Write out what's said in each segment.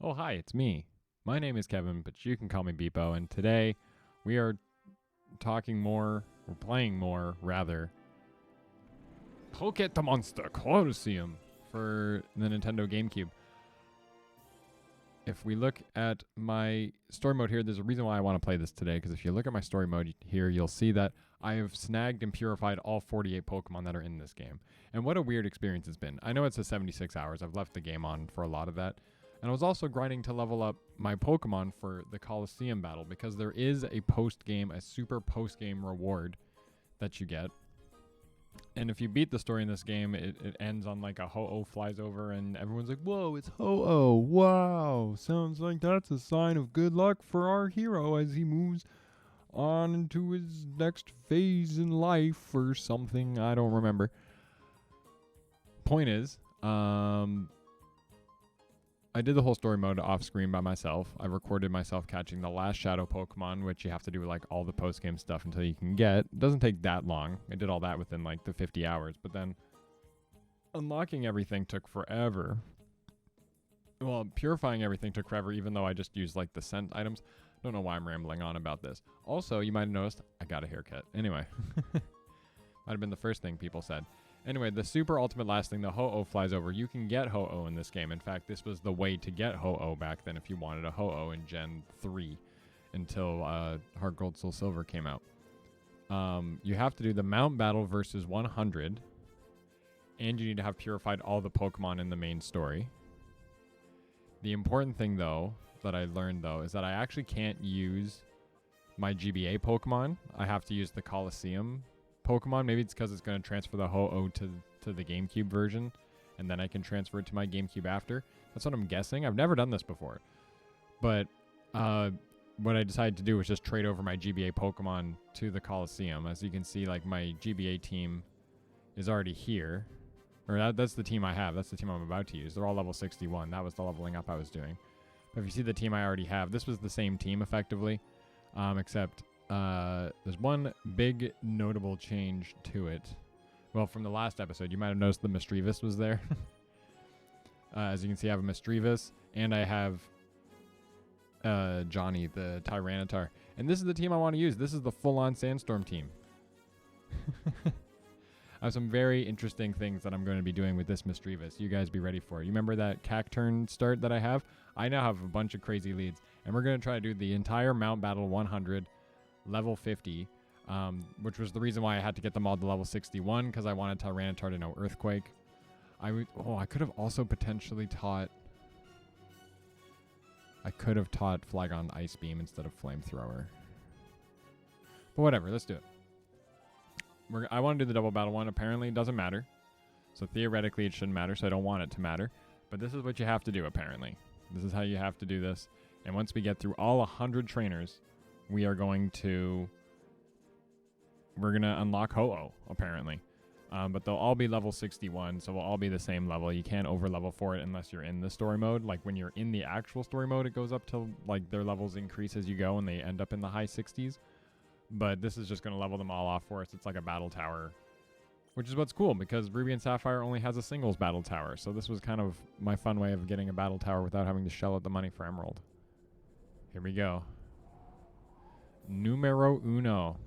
Oh, hi, it's me. My name is Kevin, but you can call me Beepo, and today we are playing more, Poke the Monster Colosseum for the Nintendo GameCube. If we look at my story mode here, there's a reason why I want to play this today, because if you look at my story mode here, you'll see that I have snagged and purified all 48 Pokemon that are in this game. And what a weird experience it's been. I know it's a 76 hours. I've left the game on for a lot of that. And I was also grinding to level up my Pokemon for the Colosseum battle, because there is a super post-game reward that you get. And if you beat the story in this game, it ends on like a Ho-Oh flies over and everyone's like, whoa, it's Ho-Oh. Wow. Sounds like that's a sign of good luck for our hero as he moves on into his next phase in life or something. I don't remember. Point is, I did the whole story mode off screen by myself. I recorded myself catching the last shadow Pokemon, which you have to do like all the post game stuff until you can get. It doesn't take that long. I did all that within like the 50 hours, but then unlocking everything took forever. Well, purifying everything took forever, even though I just used like the scent items. Don't know why I'm rambling on about this. Also, you might have noticed I got a haircut. Anyway, might have been the first thing people said. Anyway, the super ultimate last thing, the Ho-Oh flies over. You can get Ho-Oh in this game. In fact, this was the way to get Ho-Oh back then if you wanted a Ho-Oh in Gen 3 until Heart Gold Soul Silver came out. You have to do the Mount Battle versus 100, and you need to have purified all the Pokemon in the main story. The important thing, though, that I learned, though, is that I actually can't use my GBA Pokemon. I have to use the Colosseum Pokemon. Maybe it's because it's going to transfer the Ho-Oh to the GameCube version, and then I can transfer it to my GameCube after. That's what I'm guessing. I've never done this before. But what I decided to do was just trade over my GBA Pokemon to the Colosseum. As you can see, like my GBA team is already here. Or that's the team I have. That's the team I'm about to use. They're all level 61. That was the leveling up I was doing. But if you see the team I already have, this was the same team effectively, except there's one big notable change to it. Well, from the last episode, you might have noticed the Misdreavus was there. As you can see, I have a Misdreavus, and I have Jhonny, the Tyranitar. And this is the team I want to use. This is the full-on Sandstorm team. I have some very interesting things that I'm going to be doing with this Misdreavus. You guys be ready for it. You remember that Cacturne start that I have? I now have a bunch of crazy leads, and we're going to try to do the entire Mount Battle 100 level 50, which was the reason why I had to get them all to level 61, because I wanted Tyranitar to know Earthquake. I could have also potentially taught... I could have taught Flygon Ice Beam instead of Flamethrower. But whatever, let's do it. I want to do the double battle one. Apparently it doesn't matter. So theoretically it shouldn't matter, so I don't want it to matter. But this is what you have to do, apparently. This is how you have to do this. And once we get through all 100 trainers, we're going to unlock Ho-Oh, apparently. But they'll all be level 61, so we'll all be the same level. You can't over level for it unless you're in the story mode. Like when you're in the actual story mode, it goes up till like their levels increase as you go, and they end up in the high 60s. But this is just going to level them all off for us. It's like a battle tower, which is what's cool, because Ruby and Sapphire only has a singles battle tower. So this was kind of my fun way of getting a battle tower without having to shell out the money for Emerald. Here we go. Numero uno.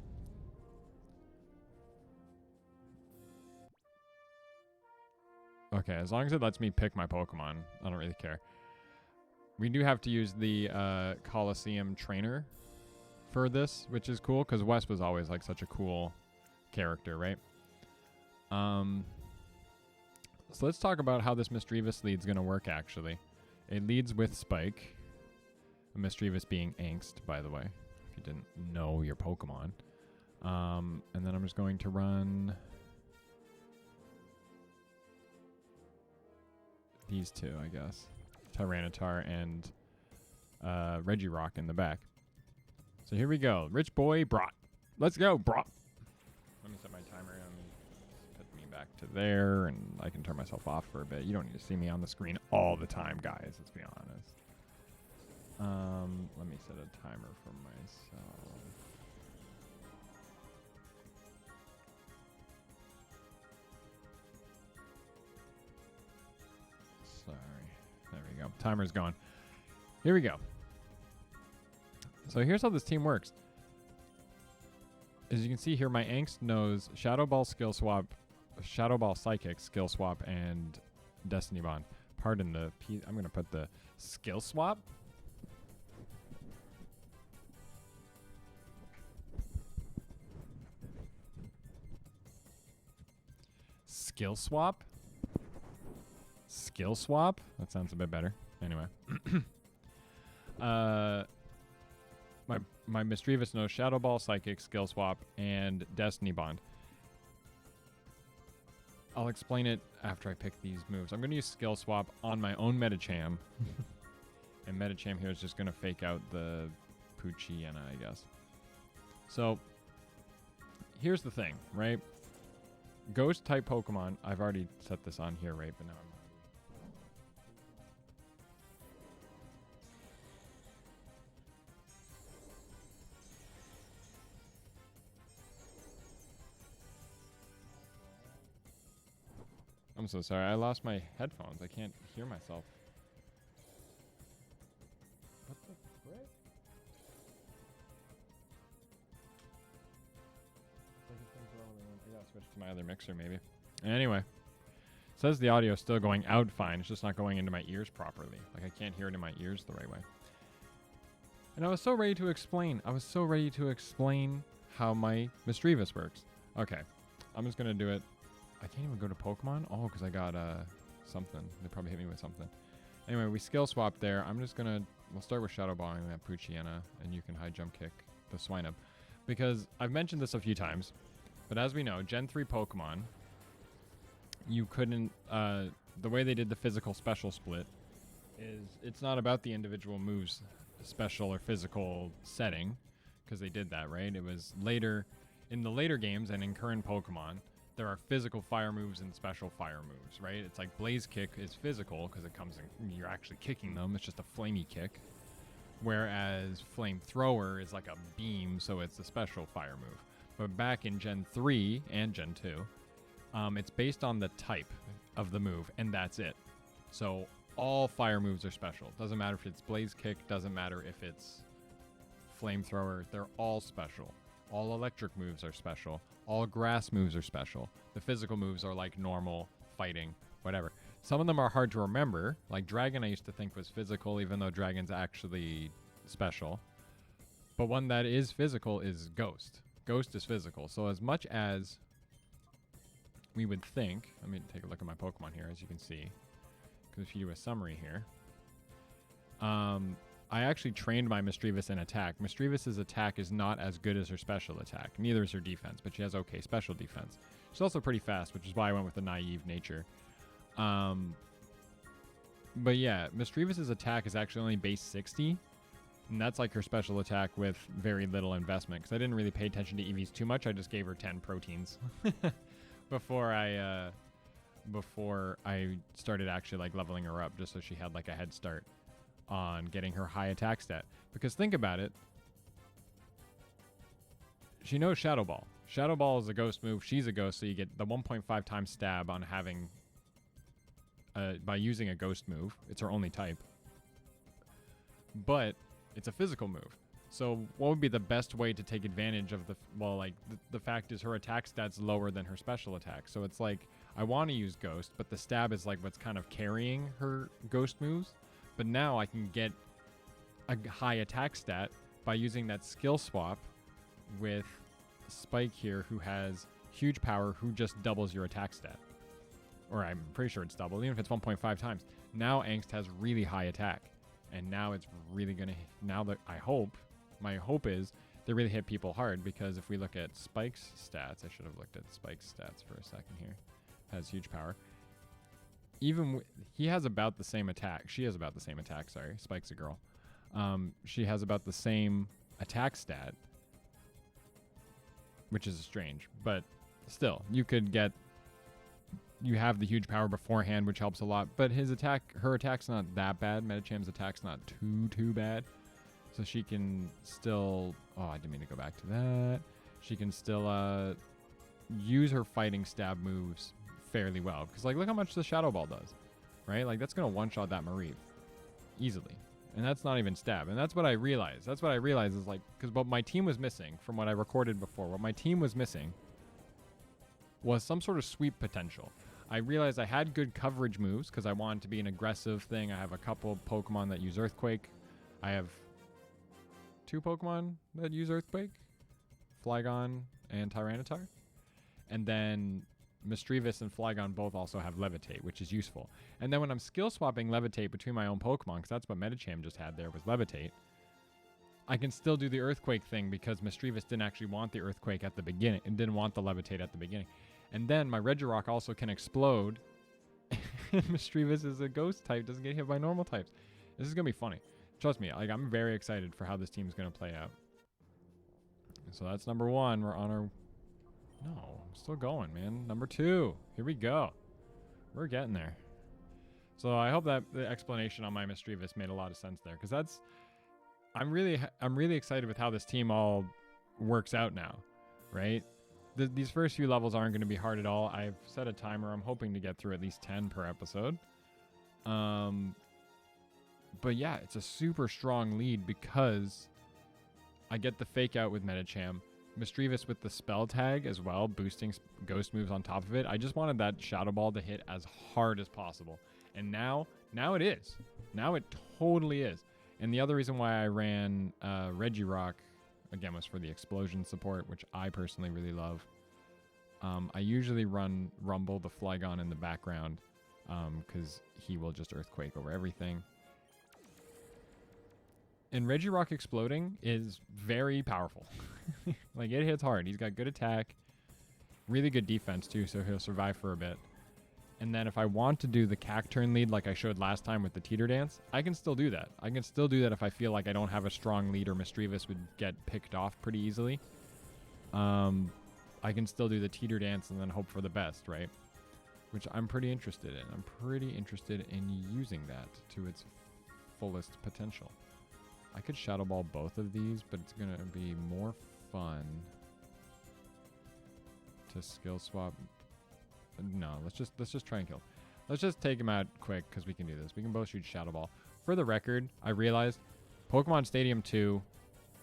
Okay, as long as it lets me pick my Pokemon, I don't really care. We do have to use the Colosseum trainer for this, which is cool, because Wes was always like such a cool character, right? So let's talk about how this Misdreavus lead's going to work, actually. It leads with Spike. A Misdreavus being Angst, by the way, if you didn't know your Pokemon. And then I'm just going to run these two, I guess. Tyranitar and Regirock in the back. So here we go. Rich boy Brot. Let's go, Brot. Let me set my timer and put me back to there, and I can turn myself off for a bit. You don't need to see me on the screen all the time, guys. Let's be honest. Let me set a timer for myself. Sorry. There we go. Timer's going. Here we go. So here's how this team works. As you can see here, my Angst knows Shadow Ball skill swap, Shadow Ball Psychic skill swap, and Destiny Bond. Pardon the I'm going to put the skill swap. Skill swap? Skill swap? That sounds a bit better. Anyway. My Misdreavus knows Shadow Ball, Psychic, Skill Swap, and Destiny Bond. I'll explain it after I pick these moves. I'm going to use Skill Swap on my own Medicham. And Medicham here is just going to fake out the Poochyena, I guess. So, here's the thing, right? Ghost-type Pokemon, I've already set this on here, right? But now I'm so sorry. I lost my headphones. I can't hear myself. What the frick? I gotta switch to my other mixer, maybe. Anyway. Says the audio is still going out fine. It's just not going into my ears properly. Like, I can't hear it in my ears the right way. And I was so ready to explain. How my Misdreavus works. Okay. I'm just gonna do it. I can't even go to Pokemon? Oh, because I got something. They probably hit me with something. Anyway, we skill swap there. I'm just going to... We'll start with Shadow Balling that Poochyena, and you can high jump kick the Swinub. Because I've mentioned this a few times, but as we know, Gen 3 Pokemon, you couldn't... the way they did the physical special split is it's not about the individual moves special or physical setting, because they did that, right? It was later... In the later games and in current Pokemon... There are physical fire moves and special fire moves, right? It's like Blaze Kick is physical because it comes in, you're actually kicking them. It's just a flamey kick. Whereas Flamethrower is like a beam, so it's a special fire move. But back in Gen 3 and Gen 2, it's based on the type of the move, and that's it. So all fire moves are special. Doesn't matter if it's Blaze Kick, doesn't matter if it's Flamethrower, they're all special. All electric moves are special. All grass moves are special. The physical moves are like normal, fighting, whatever. Some of them are hard to remember. Like Dragon I used to think was physical, even though Dragon's actually special. But one that is physical is Ghost. Ghost is physical. So as much as we would think... Let me take a look at my Pokemon here, as you can see. Because if you do a summary here... I actually trained my Misdreavus in attack. Misdreavus' attack is not as good as her special attack. Neither is her defense, but she has okay special defense. She's also pretty fast, which is why I went with the naive nature. But yeah, Misdreavus' attack is actually only base 60. And that's like her special attack with very little investment. Because I didn't really pay attention to EVs too much. I just gave her 10 proteins before I started actually like leveling her up, just so she had like a head start on getting her high attack stat. Because think about it. She knows Shadow Ball. Shadow Ball is a ghost move. She's a ghost, so you get the 1.5 times stab on having... by using a ghost move. It's her only type. But it's a physical move. So what would be the best way to take advantage of the... Well, like, the fact is her attack stat's lower than her special attack. So it's like, I want to use ghost, but the stab is like what's kind of carrying her ghost moves. But now I can get a high attack stat by using that skill swap with Spike here, who has huge power, who just doubles your attack stat. Or I'm pretty sure it's double, even if it's 1.5 times. Now Angst has really high attack. And now it's really going to... Now that I hope... My hope is they really hit people hard, because if we look at Spike's stats... I should have looked at Spike's stats for a second here. Has huge power. Even he has about the same attack. She has about the same attack, sorry. Spike's a girl. She has about the same attack stat, which is strange. But still, you could get... You have the huge power beforehand, which helps a lot. But her attack's not that bad. Medicham's attack's not too bad. So she can still... Oh, I didn't mean to go back to that. She can still use her fighting stab moves fairly well. Because, like, look how much the Shadow Ball does. Right? Like, that's going to one-shot that Mareep. Easily. And that's not even stab. And that's what I realized. That's what I realized is like, because what my team was missing from what I recorded before, what my team was missing was some sort of sweep potential. I realized I had good coverage moves because I wanted to be an aggressive thing. I have a couple of Pokemon that use Earthquake. I have 2 Pokemon that use Earthquake, Flygon and Tyranitar. And then Misdreavus and Flygon both also have Levitate, which is useful. And then when I'm skill swapping Levitate between my own Pokemon, because that's what Medicham just had there was Levitate, I can still do the Earthquake thing because Misdreavus didn't actually want the Earthquake at the beginning and didn't want the Levitate at the beginning. And then my Regirock also can explode. Misdreavus is a ghost type, doesn't get hit by normal types. This is going to be funny. Trust me, like I'm very excited for how this team's going to play out. So that's number 1. We're on our... No, I'm still going, man. Number 2. Here we go. We're getting there. So I hope that the explanation on my Misdreavus made a lot of sense there, because that's... I'm really excited with how this team all works out now, right? These first few levels aren't going to be hard at all. I've set a timer. I'm hoping to get through at least 10 per episode. But yeah, it's a super strong lead because I get the fake out with Medicham. Misdreavus with the spell tag as well, boosting ghost moves on top of it. I just wanted that Shadow Ball to hit as hard as possible. And now it is. Now it totally is. And the other reason why I ran Regirock, again, was for the explosion support, which I personally really love. I usually run Rumble, the Flygon, in the background because he will just Earthquake over everything. And Regirock exploding is very powerful. Like, it hits hard. He's got good attack, really good defense, too, so he'll survive for a bit. And then if I want to do the Cacturne lead like I showed last time with the Teeter Dance, I can still do that. I can still do that if I feel like I don't have a strong lead or Misdreavus would get picked off pretty easily. I can still do the Teeter Dance and then hope for the best, right? Which I'm pretty interested in. I'm pretty interested in using that to its fullest potential. I could Shadow Ball both of these, but it's going to be more fun to skill swap. No, let's just try and kill. Let's just take him out quick because we can do this. We can both shoot Shadow Ball. For the record, I realized Pokemon Stadium 2,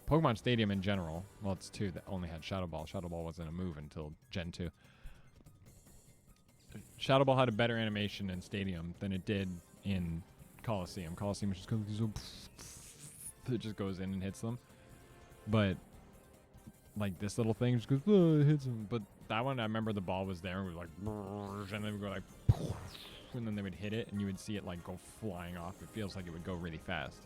Pokemon Stadium in general, well, it's 2 that only had Shadow Ball. Shadow Ball wasn't a move until Gen 2. Shadow Ball had a better animation in Stadium than it did in Colosseum. Colosseum just goes, it just goes in and hits them. But like this little thing just goes, oh, it hits them. But that one, I remember the ball was there and we were like, and then we go like, and then they would hit it and you would see it like go flying off. It feels like it would go really fast.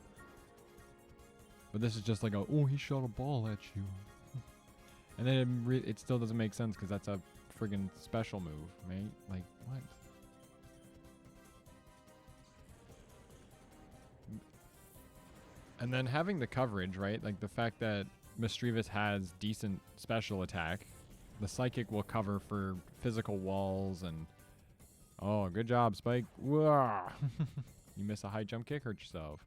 But this is just like, oh, he shot a ball at you. And then it still doesn't make sense because that's a friggin' special move, mate. Like, what? And then having the coverage, right? Like the fact that Misdreavus has decent special attack. The Psychic will cover for physical walls and... Oh, good job, Spike. You miss a high jump kick, hurt yourself.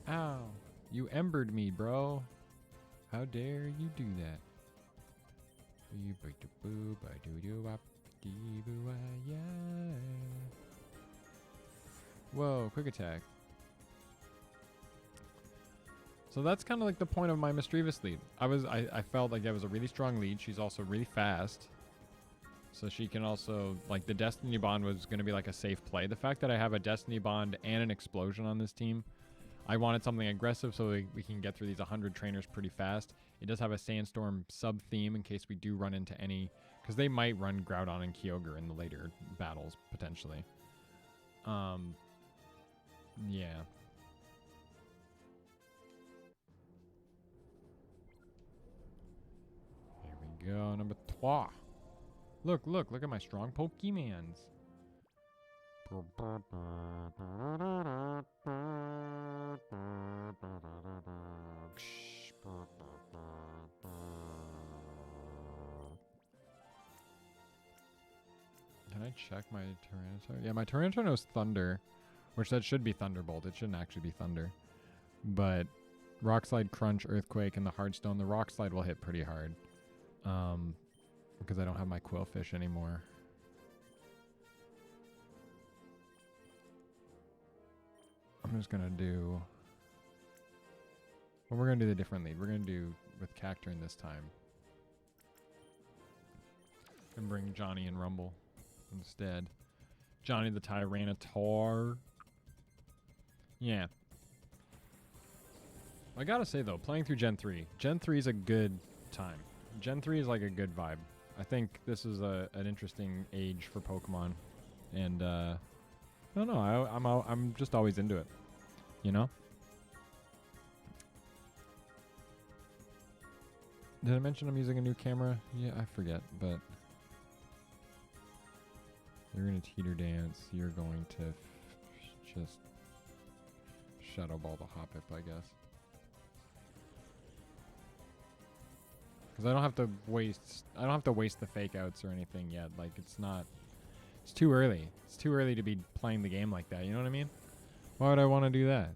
Ow. You embered me, bro. How dare you do that? Whoa, quick attack. So that's kind of like the point of my Misdreavus lead. I felt like that was a really strong lead. She's also really fast. So she can also, like, the Destiny Bond was going to be like a safe play. The fact that I have a Destiny Bond and an Explosion on this team, I wanted something aggressive so we can get through these 100 trainers pretty fast. It does have a Sandstorm sub-theme in case we do run into any... Because they might run Groudon and Kyogre in the later battles, potentially. Yeah. Here we go, number 3. Look at my strong Pokemons. Can I check my Tyranitar? Yeah, my Tyranitar knows Thunder, which that should be Thunderbolt. It shouldn't actually be Thunder. But Rock Slide, Crunch, Earthquake, and the Heartstone. The Rock Slide will hit pretty hard. Because I don't have my Quillfish anymore. I'm just gonna do. Well, we're gonna do the different lead. We're gonna do with Cacturne this time. And bring Jhonny and Rumble instead. Jhonny the Tyranitar. Yeah. I gotta say though, playing through Gen 3. Gen 3 is a good time. Gen 3 is like a good vibe. I think this is an interesting age for Pokemon. And I don't know, I'm just always into it. You know? Did I mention I'm using a new camera? Yeah, I forget, but you're going to teeter dance. You're going to just shadow ball the Hoppip, I guess. Because I don't have to waste the fake outs or anything yet. Like it's too early. It's too early to be playing the game like that. You know what I mean? Why would I want to do that?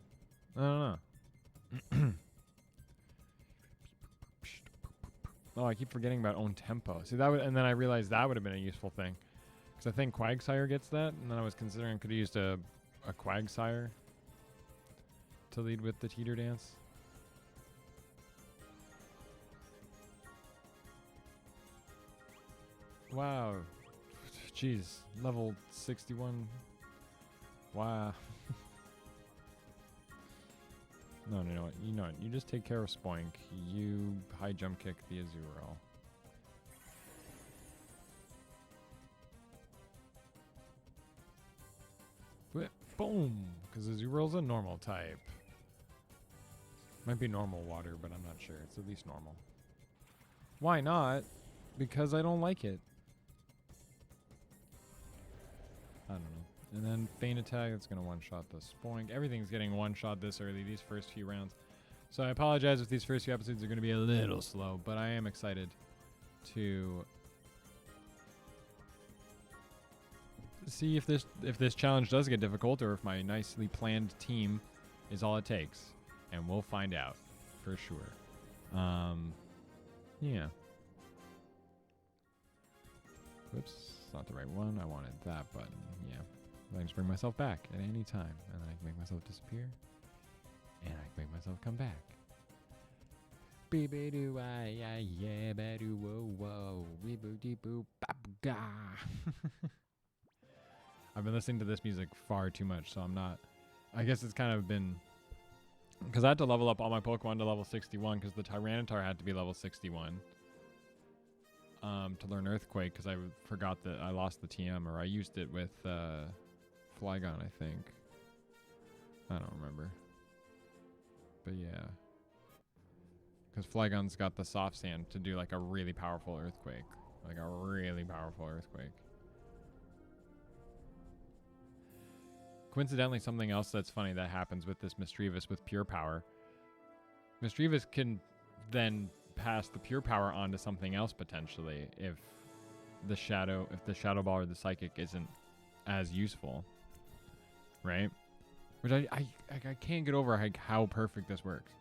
I don't know. Oh, I keep forgetting about own tempo. See that and then I realized that would have been a useful thing. Because I think Quagsire gets that, and then I was considering could have used a Quagsire to lead with the teeter dance. Wow. Jeez. Level 61. Wow. No. You know what? You just take care of Spoink. You high jump kick the Azurill. Boom! Because Azurill's a normal type. Might be normal water, but I'm not sure. It's at least normal. Why not? Because I don't like it. I don't know. And then Feint Attack, that's going to one-shot the Spoink. Everything's getting one-shot this early, these first few rounds. So I apologize if these first few episodes are going to be a little slow, but I am excited to see if this challenge does get difficult or if my nicely planned team is all it takes. And we'll find out for sure. Yeah. Whoops, it's not the right one. I wanted that button. Yeah. I can just bring myself back at any time. And then I can make myself disappear. And I can make myself come back. I've been listening to this music far too much, so I'm not... I guess it's kind of been... Because I had to level up all my Pokemon to level 61, because the Tyranitar had to be level 61. To learn Earthquake, because I forgot that I lost the TM, or I used it with Flygon, I think. I don't remember. But yeah. Because Flygon's got the Soft Sand to do like a really powerful Earthquake. Like a really powerful Earthquake. Coincidentally, something else that's funny that happens with this Misdreavus with Pure Power. Misdreavus can then pass the Pure Power onto something else potentially if the Shadow Ball or the Psychic isn't as useful, right? Which I can't get over how perfect this works.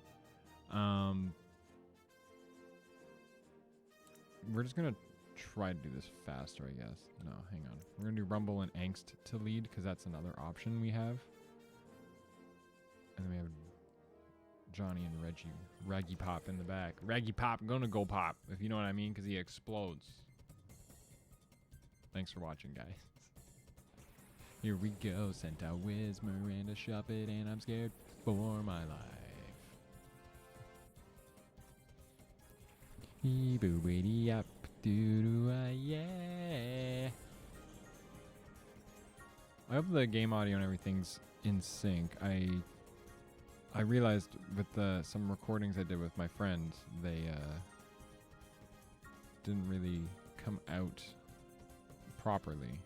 We're just gonna try to do this faster, I guess. No, hang on. We're gonna do Rumble and Angst to lead because that's another option we have. And then we have Jhonny and Raggie Pop in the back. Raggie Pop gonna go pop, if you know what I mean, because he explodes. Thanks for watching, guys. Here we go. Sent out Wiz Miranda shop it, and I'm scared for my life. Boobity up, doo yeah. I hope the game audio and everything's in sync. I realized with some recordings I did with my friend, they didn't really come out properly.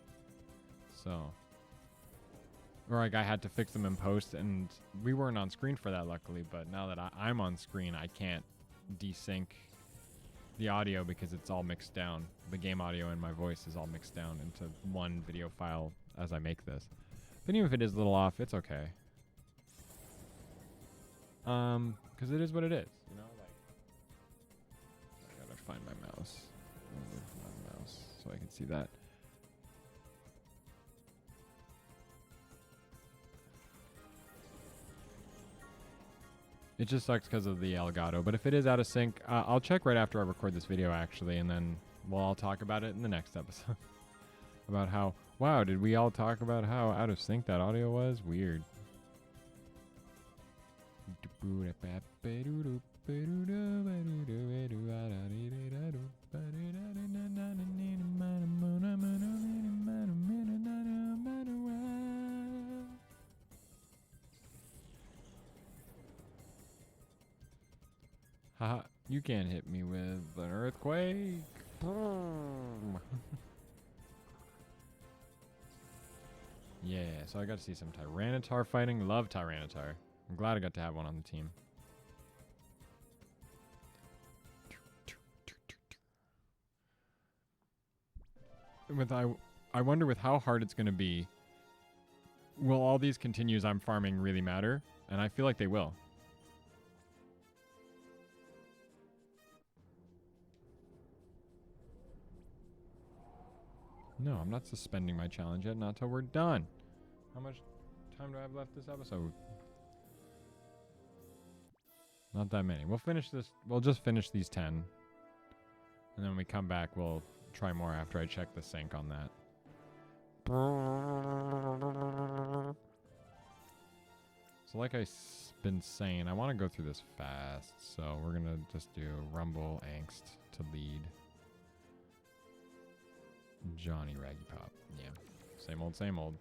So, or like I had to fix them in post, and we weren't on screen for that, luckily. But now that I'm on screen, I can't desync the audio because it's all mixed down. The game audio and my voice is all mixed down into one video file as I make this. But even if it is a little off, it's okay. Because it is what it is, you know. Like, I gotta find my mouse. So I can see that. It just sucks because of the Elgato. But if it is out of sync, I'll check right after I record this video, actually, and then I'll talk about it in the next episode. About how, wow, did we all talk about how out of sync that audio was? Weird. Haha, you can't hit me with an earthquake. Yeah, so I got to see some Tyranitar fighting. Love Tyranitar. I'm glad I got to have one on the team. I wonder with how hard it's going to be, will all these continues I'm farming really matter? And I feel like they will. No, I'm not suspending my challenge yet, not till we're done. How much time do I have left this episode? Not that many. We'll finish this. We'll just finish these 10. And then when we come back, we'll try more after I check the sync on that. So like I've been saying, I want to go through this fast. So we're going to just do Rumble, Angst to lead. Jhonny, Raggie Pop. Yeah. Same old, same old.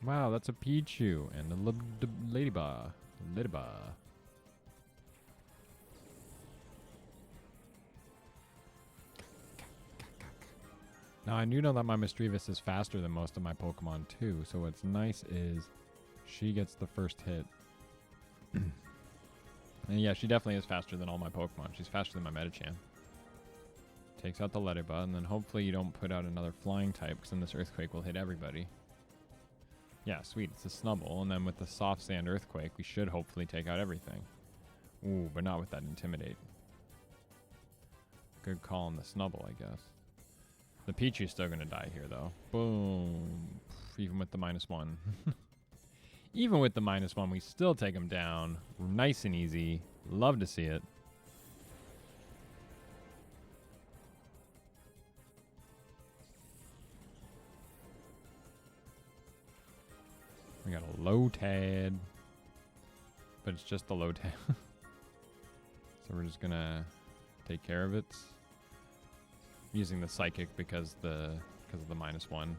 Wow, that's a Pichu and a Ladybug. Now, I do know that my Misdreavus is faster than most of my Pokemon, too. So what's nice is she gets the first hit. And yeah, she definitely is faster than all my Pokemon. She's faster than my Medicham. Takes out the Ladybug, and then hopefully you don't put out another flying type, because then this Earthquake will hit everybody. Yeah, sweet. It's a Snubble, and then with the Soft Sand Earthquake, we should hopefully take out everything. Ooh, but not with that Intimidate. Good call on the Snubble, I guess. The Pichu's still going to die here, though. Boom. Even with the -1. Even with the -1, we still take him down. Nice and easy. Love to see it. We got a Lotad. But it's just a Lotad. So we're just going to take care of it. Using the Psychic because of the -1.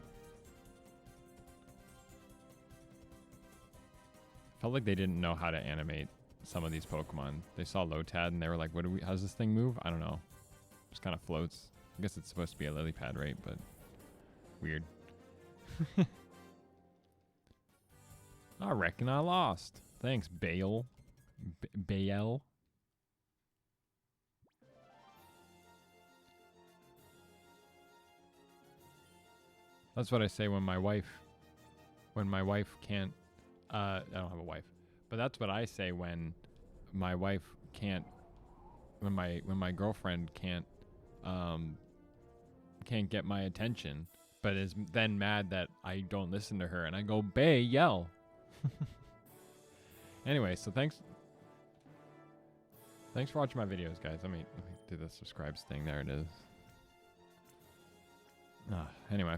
Felt like they didn't know how to animate some of these Pokemon. They saw Lotad and they were like, how does this thing move? I don't know. Just kind of floats. I guess it's supposed to be a lily pad, right? But weird. I reckon I lost. Thanks, Bayel. Bayel. That's what I say when my wife can't, I don't have a wife, but that's what I say when my wife can't, when my girlfriend can't get my attention, but is then mad that I don't listen to her, and I go, Bayel. Anyway, so thanks for watching my videos, guys. Let me do the subscribes thing. There it is. Anyway.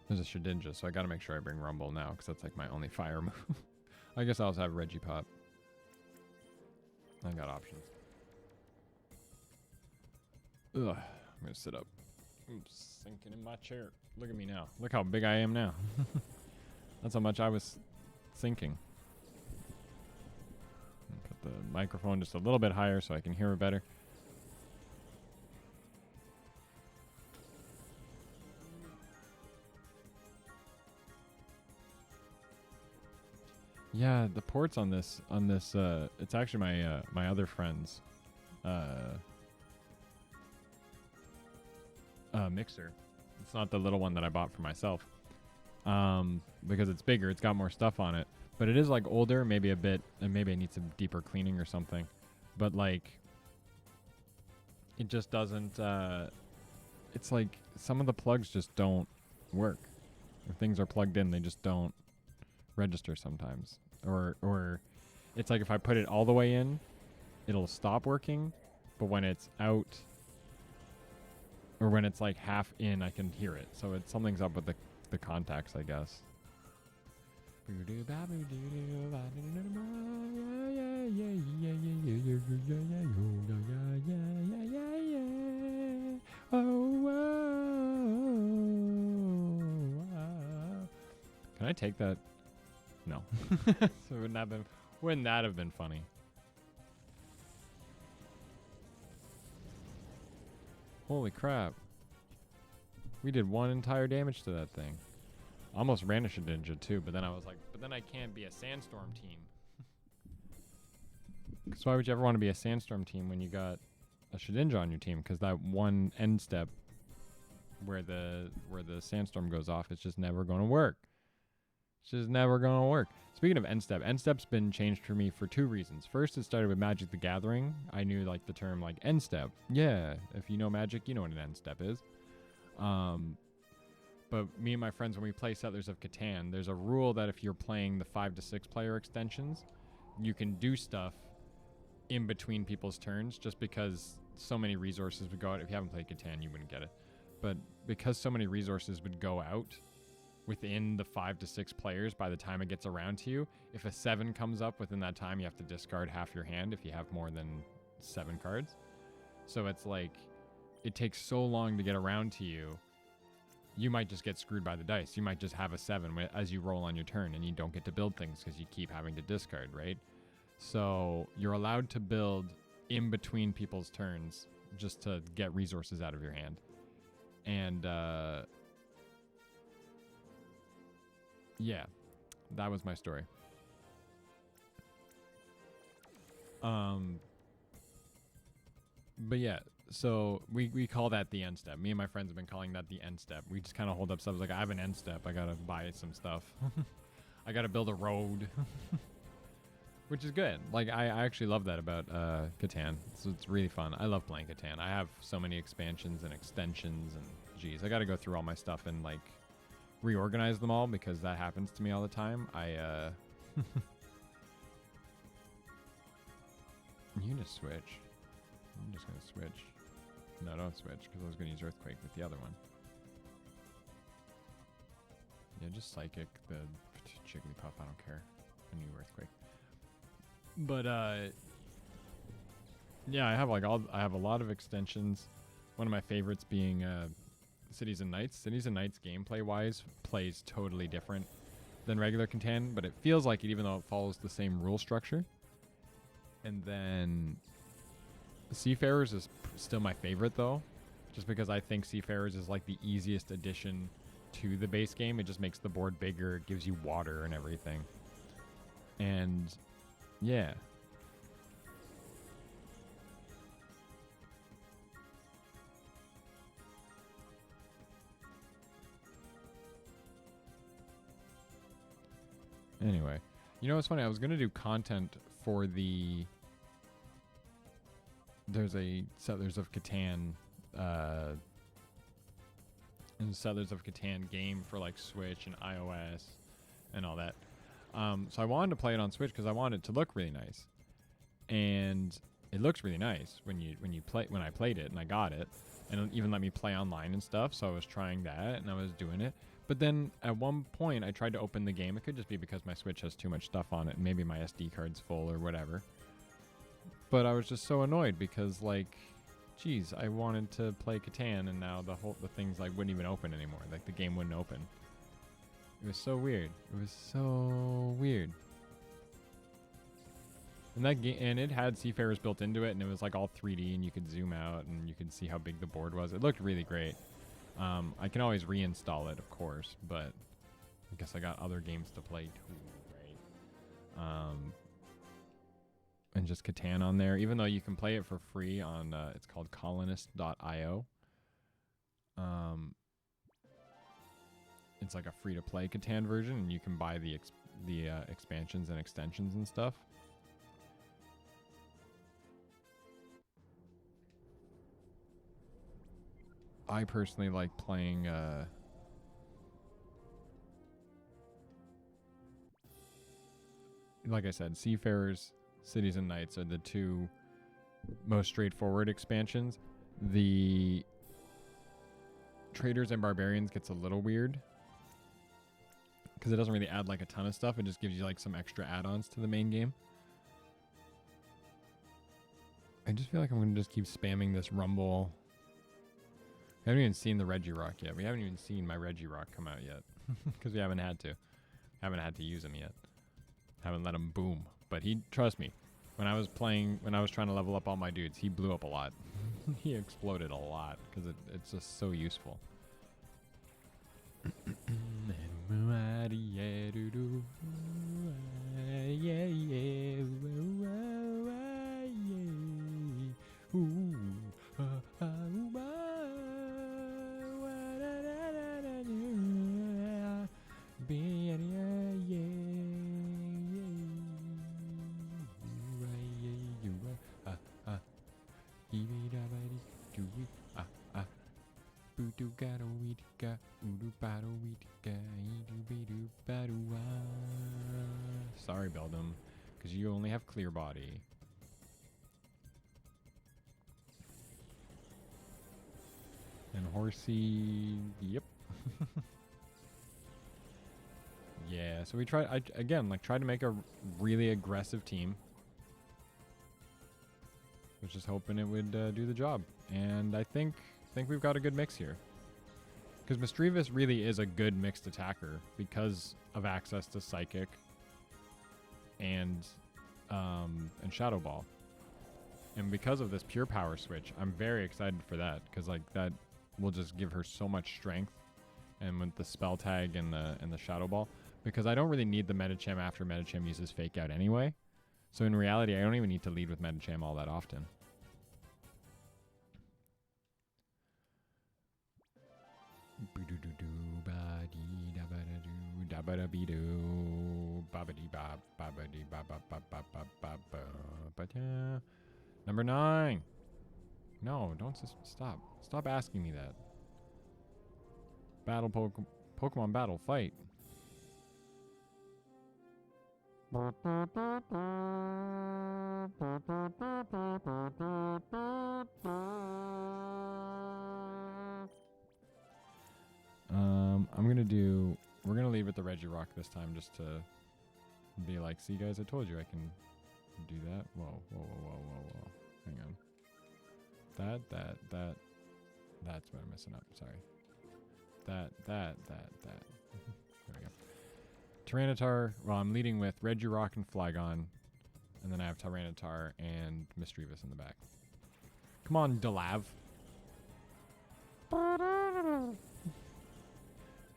There's a Shedinja, so I gotta make sure I bring Rumble now, because that's like my only fire move. I guess I'll also have Raggie Pop. I got options. Ugh, I'm gonna sit up. I'm sinking in my chair. Look at me now. Look how big I am now. That's how much I was sinking. Put the microphone just a little bit higher so I can hear it better. Yeah, the ports on this, it's actually my other friend's mixer. It's not the little one that I bought for myself, because it's bigger. It's got more stuff on it, but it is like older, maybe a bit, and maybe it needs some deeper cleaning or something. But like, it just doesn't. It's like some of the plugs just don't work. If things are plugged in, they just don't register sometimes. Or it's like if I put it all the way in, it'll stop working, but when it's out or when it's like half in, I can hear it. So it's something's up with the contacts, I guess. Can I take that? No. So wouldn't that have been funny? Holy crap. We did 1 entire damage to that thing. Almost ran a Shedinja too, but then I was like, but then I can't be a Sandstorm team. Because why would you ever want to be a Sandstorm team when you got a Shedinja on your team? Because that one end step where the Sandstorm goes off, it's just never going to work. It's just never going to work. Speaking of end step's been changed for me for 2 reasons. First, it started with Magic the Gathering. I knew like the term like end step. Yeah, if you know Magic, you know what an end step is. But me and my friends, when we play Settlers of Catan, there's a rule that if you're playing the 5 to 6 player extensions, you can do stuff in between people's turns just because so many resources would go out. If you haven't played Catan, you wouldn't get it. But because so many resources would go out within the 5 to 6 players by the time it gets around to you, if a 7 comes up within that time, you have to discard half your hand if you have more than 7 cards. So it's like, it takes so long to get around to you. You might just get screwed by the dice. You might just have a 7 as you roll on your turn, and you don't get to build things because you keep having to discard, right? So you're allowed to build in between people's turns just to get resources out of your hand. And yeah, that was my story. But yeah, so we call that the end step. Me and my friends have been calling that the end step. We just kind of hold up stuff like, I have an end step. I got to buy some stuff. I got to build a road. Which is good. Like, I actually love that about Catan. So it's really fun. I love playing Catan. I have so many expansions and extensions, and geez, I got to go through all my stuff and like reorganize them all because that happens to me all the time. You can just switch. I'm just going to switch. No, don't switch because I was going to use Earthquake with the other one. Yeah, just Psychic, the Jigglypuff, I don't care. A new Earthquake. But yeah, I have a lot of extensions. One of my favorites being Cities and Knights. Cities and Knights gameplay wise plays totally different than regular Catan, but it feels like it even though it follows the same rule structure. And then Seafarers is still my favorite though, just because I think Seafarers is like the easiest addition to the base game. It just makes the board bigger, it gives you water and everything. And yeah. Anyway, you know what's funny? I was going to do content for there's a Settlers of Catan Settlers of Catan game for like Switch and iOS and all that. So I wanted to play it on Switch because I wanted it to look really nice, and it looks really nice when I played it and I got it, and it even let me play online and stuff. So I was trying that and I was doing it, but then at one point I tried to open the game. It could just be because my Switch has too much stuff on it, and maybe my SD card's full or whatever. But I was just so annoyed because like, geez, I wanted to play Catan and now the things like wouldn't even open anymore. Like the game wouldn't open. It was so weird. It was so weird. And that game, and it had Seafarers built into it, and it was like all 3D, and you could zoom out, and you could see how big the board was. It looked really great. I can always reinstall it, of course, but I guess I got other games to play too, right? And just Catan on there, even though you can play it for free on, it's called colonist.io. It's like a free-to-play Catan version, and you can buy the expansions and extensions and stuff. I personally like playing like I said, Seafarers, Cities and Knights are the two most straightforward expansions. The Traders and Barbarians gets a little weird because it doesn't really add like a ton of stuff. It just gives you like some extra add-ons to the main game. I just feel like I'm going to just keep spamming this Rumble. I haven't even seen the Regirock yet. We haven't even seen my Regirock come out yet because we haven't had to. Haven't had to use him yet. Haven't let him boom. But he, trust me, when I was trying to level up all my dudes, he blew up a lot. He exploded a lot because it's just so useful. Sorry, Beldum, because you only have clear body. And Horsey, yep. Yeah, so we tried, again, like, tried to make a really aggressive team. Was just hoping it would do the job. And I think we've got a good mix here. Because Misdreavus really is a good mixed attacker because of access to Psychic and Shadow Ball. And because of this pure power switch, I'm very excited for that because like that will just give her so much strength. And with the spell tag and the Shadow Ball, because I don't really need the Medicham after Medicham uses Fake Out anyway. So in reality, I don't even need to lead with Medicham all that often. Number 9. No, don't stop. Stop asking me that. Battle Pokemon battle fight. We're gonna leave with the Regirock this time just to be like, see guys, I told you I can do that. Whoa. Hang on. That's what I'm messing up. Sorry. That. There we go. Tyranitar, well, I'm leading with Regirock and Flygon. And then I have Tyranitar and Misdreavus in the back. Come on, Delav.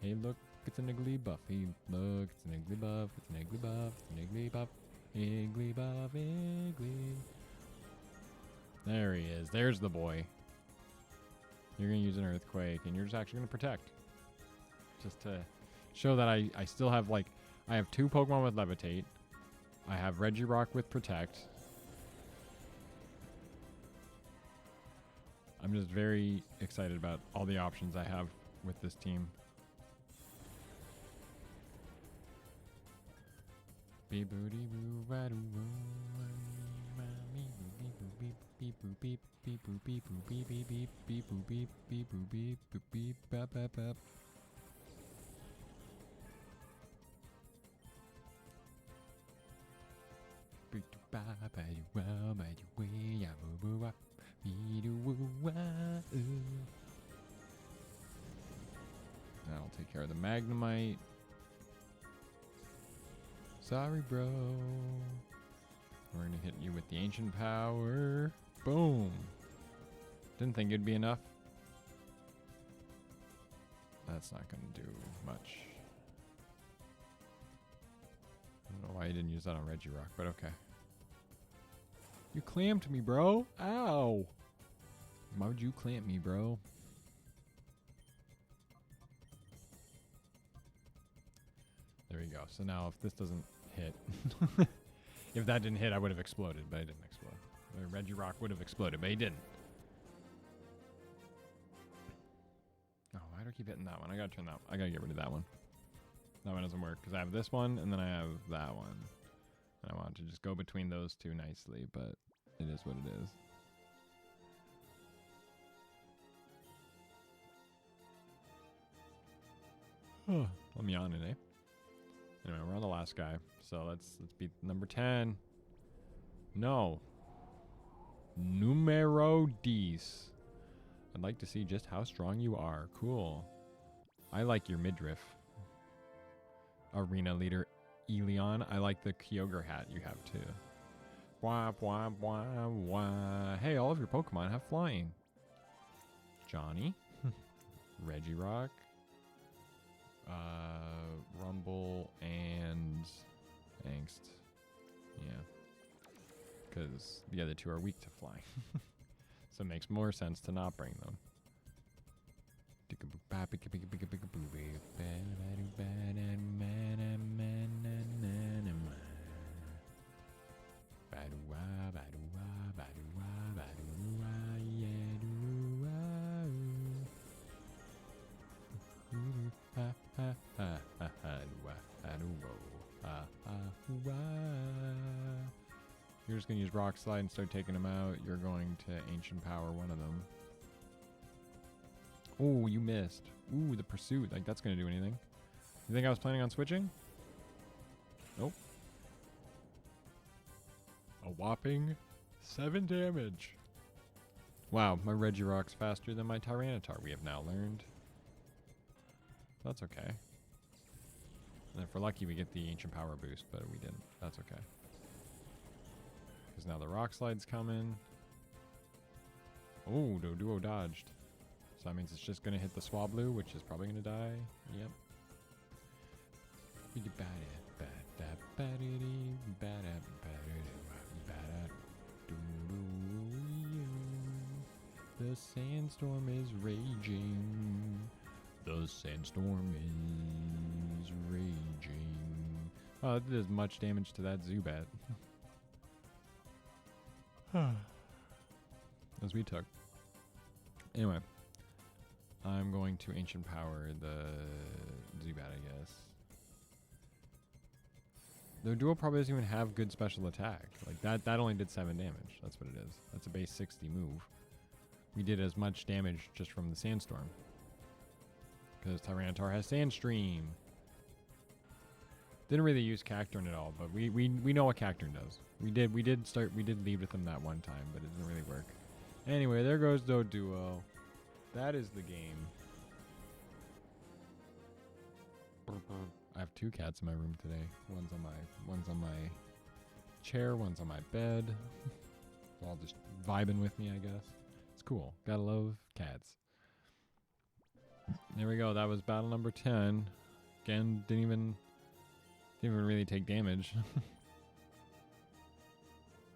Hey, look, it's an Igglybuff. Hey, look, it's an Igglybuff. It's an Igglybuff. It's an Igglybuff. Igglybuff, Iggly. There he is. There's the boy. You're going to use an Earthquake, and you're just actually going to protect. Just to show that I still have, like, I have 2 Pokemon with Levitate. I have Regirock with Protect. I'm just very excited about all the options I have with this team. That'll take care of the Magnemite. Sorry, bro. We're gonna hit you with the Ancient Power. Boom. Didn't think it'd be enough. That's not gonna do much. I don't know why you didn't use that on Regirock, but okay. You clamped me, bro. Ow. Why would you clamp me, bro? There we go. So now if this doesn't hit, if that didn't hit, I would have exploded, but it didn't explode. Or Regirock would have exploded, but he didn't. keep hitting that one? I gotta turn that. I gotta get rid of that one. That one doesn't work because I have this one and then I have that one. And I want to just go between those two nicely, but it is what it is. I'm yawning, eh? Anyway, we're on the last guy, so let's beat number 10. No. Numero 10. I'd like to see just how strong you are. Cool. I like your midriff. Arena leader Elion. I like the Kyogre hat you have too. Wah, wah, wah, wah. Hey, all of your Pokemon have flying. Jhonny. Regirock. Rumble and Angst. Yeah. Because the other two are weak to flying. So it makes more sense to not bring them. You're just going to use Rock Slide and start taking them out. You're going to Ancient Power one of them. Oh, you missed. Ooh, the Pursuit. Like, that's going to do anything. You think I was planning on switching? Nope. A whopping 7 damage. Wow, my Regirock's faster than my Tyranitar, we have now learned. That's okay. And if we're lucky, we get the Ancient Power boost, but we didn't. That's okay. Because now the Rock Slide's coming. Oh, Doduo dodged. So that means it's just going to hit the Swablu, which is probably going to die. Yep. The sandstorm is raging. The sandstorm is raging. Oh, it did as much damage to that Zubat as we took. Anyway, I'm going to Ancient Power the Zubat, I guess. The duo probably doesn't even have good special attack. Like that only did 7 damage. That's what it is. That's a base 60 move. We did as much damage just from the Sandstorm. Because Tyranitar has Sandstream. Didn't really use Cacturne at all, but we know what Cacturne does. We did lead with him that one time, but it didn't really work. Anyway, there goes Doduo. That is the game. I have 2 cats in my room today. One's on my chair, one's on my bed. They're all just vibing with me, I guess. It's cool. Gotta love cats. There we go. That was battle number 10. Again, didn't even really take damage.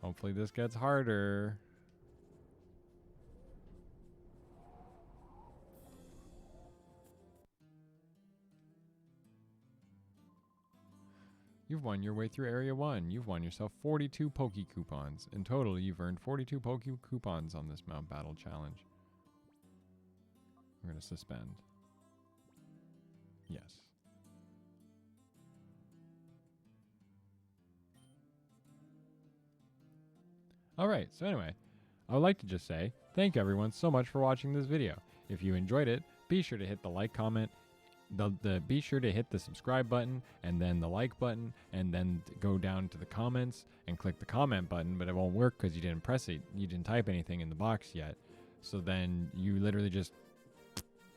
Hopefully this gets harder. You've won your way through Area 1. You've won yourself 42 Poke Coupons. In total, you've earned 42 Poke Coupons on this Mount Battle Challenge. We're going to suspend. Yes. Alright, so anyway, I would like to just say thank you everyone so much for watching this video. If you enjoyed it, be sure to hit the like, comment, be sure to hit the subscribe button and then the like button and then go down to the comments and click the comment button, but it won't work because you didn't press it. You didn't type anything in the box yet. So then you literally just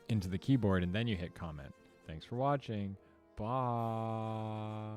into the keyboard and then you hit comment. Thanks for watching. Bye.